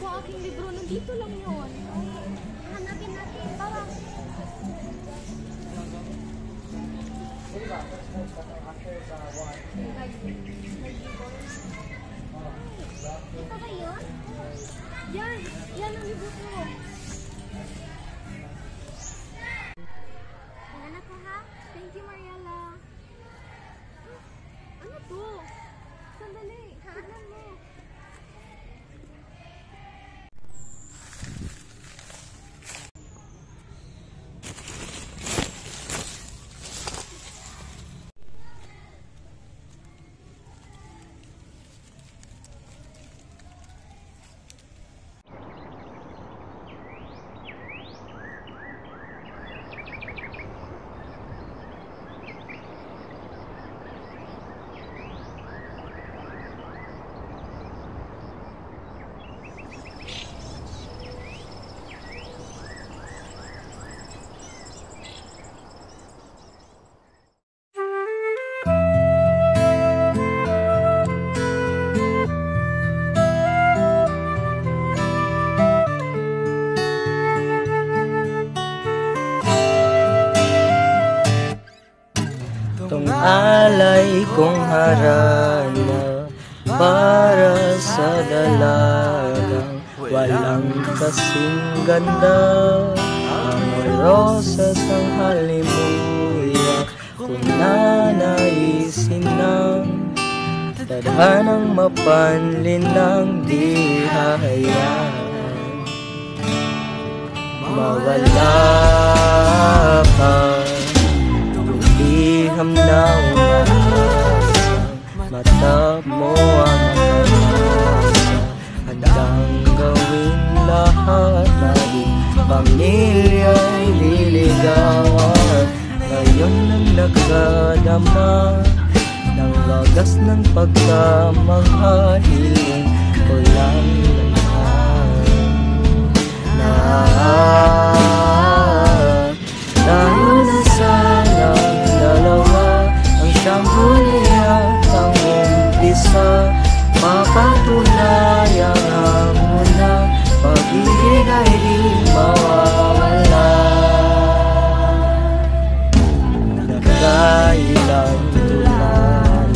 ko aking libro. Nandito lang yun. Hanapin natin. Tara. Ito ba yun? Yan! Yan ang libro ko. Ayan ako ha. Thank you, Mariela. Ano to? Sandali. Tignan mo. Alay kong harana para sa dalagang walang kasing ganda. Ang rosas ang halimuyak kung nanaisin ng tadhanang mapanlin ng di hahayaan mawala pa. Liham na umaasa, mata mo ang makamasa. Handang gawin lahat, maging pamilya'y liligawan. Ngayon nang nakadama ng wagas ng pagkamanghaling ko lang naman. Tayo na sana dalawa ang siyang huli at ang umpisa. Mapatunayan ang muna, pag-ibig ay di mawawala. Nagkailang tulan,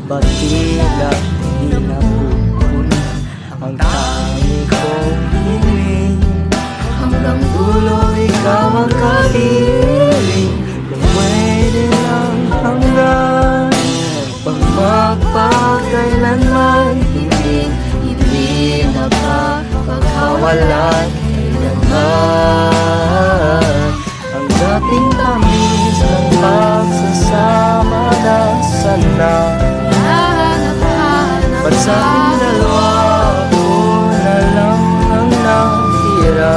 ba't tila di napupunan ang tangi kong hiling. Hanggang dulo ikaw ang kahiling. Kung pwede lang hanggang pag magpakailanman, hindi na pagkawalan kailanman. Ang dating tamis ng pagsasama na sana ba't sa ating dalawa ako na lang ang natira.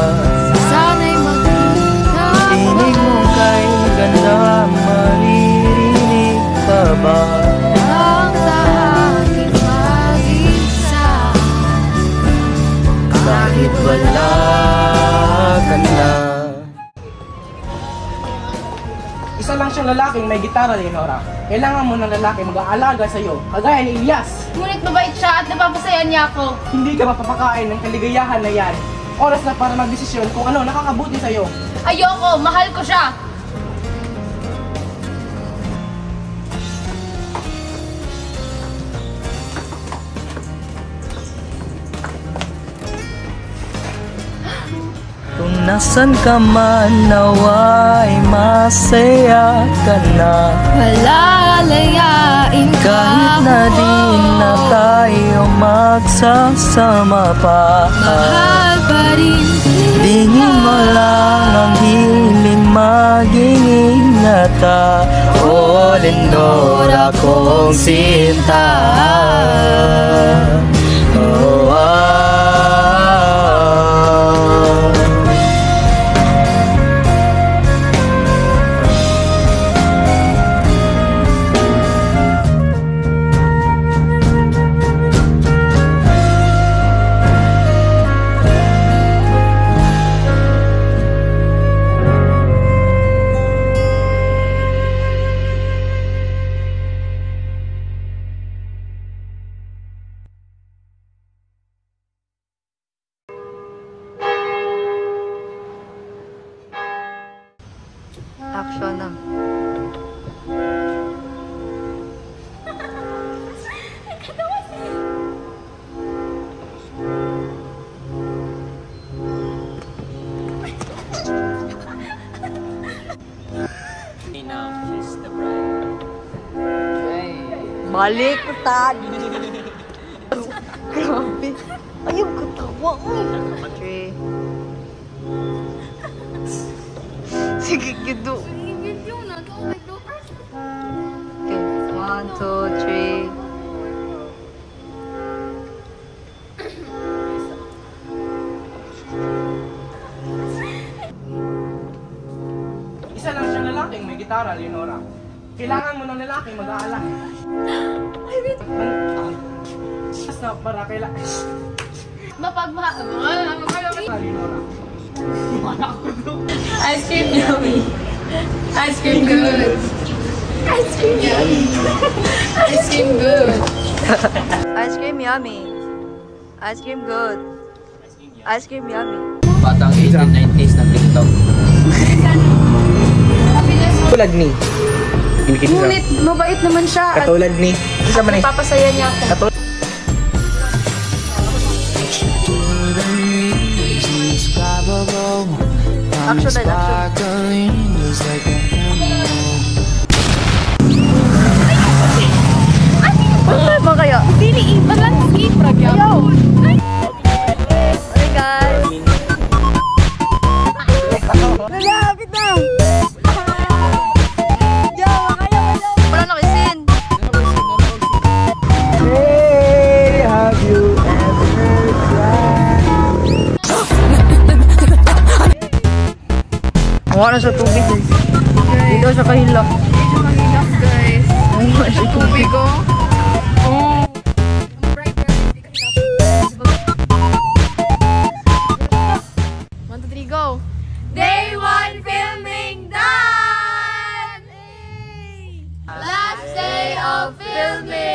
Sana'y magkita Tinig mo kay ganda, maririnig ka ba? ang aking mag-isa. Kahit wala ka na. Isa lang siyang lalaking may gitara, Leonora. Kailangan mo ng lalaki mag-aalaga sa iyo, kagaya ni Elias. Ngunit mabait siya at napapasaya niya ako. Hindi ka mapapakain ng kaligayahan na yan. Oras na para magdesisyon kung ano nakakabuti sa iyo. Ayoko, mahal ko siya. Kung nasan ka man, nawa'y masaya ka na. Malalayain ka Kahit na di na tayo magsasama pa, mahal pa rin dingin mo lang ang hiling, maging ingata. O Leonora kong sinta. Oh, Baliktad. Grabe. Ayaw ko tawa. 3. Sige, gido. Video na to. Like, bloopers. Okay, 1, 2, 3. Isa lang siyang lalaking may gitara, Leonora. Kailangan mo ng lalaking mag-aalala. Mas na para kailangan. Leonora. Ice cream yummy. Ice cream good. Ice cream yummy. Ice cream good. Ice cream yummy. Ice cream good. Ice cream yummy. Batang 1890s ng TikTok. Katulad ni. Ngunit mabait naman siya at Katulad ni. Isa man eh. papasaya niya ako. Action. Ano ba kaya? Dili, malanskip ragyan. Hey guys. Lalapit na. Wala na kisin. Hey, have you ever tried? Wala na sa tubig. Dito sa kahilak. Guys, Wala sa tubig. ko. Oh. Bright, One, two, three, go. Day 1 filming done! Last day of filming!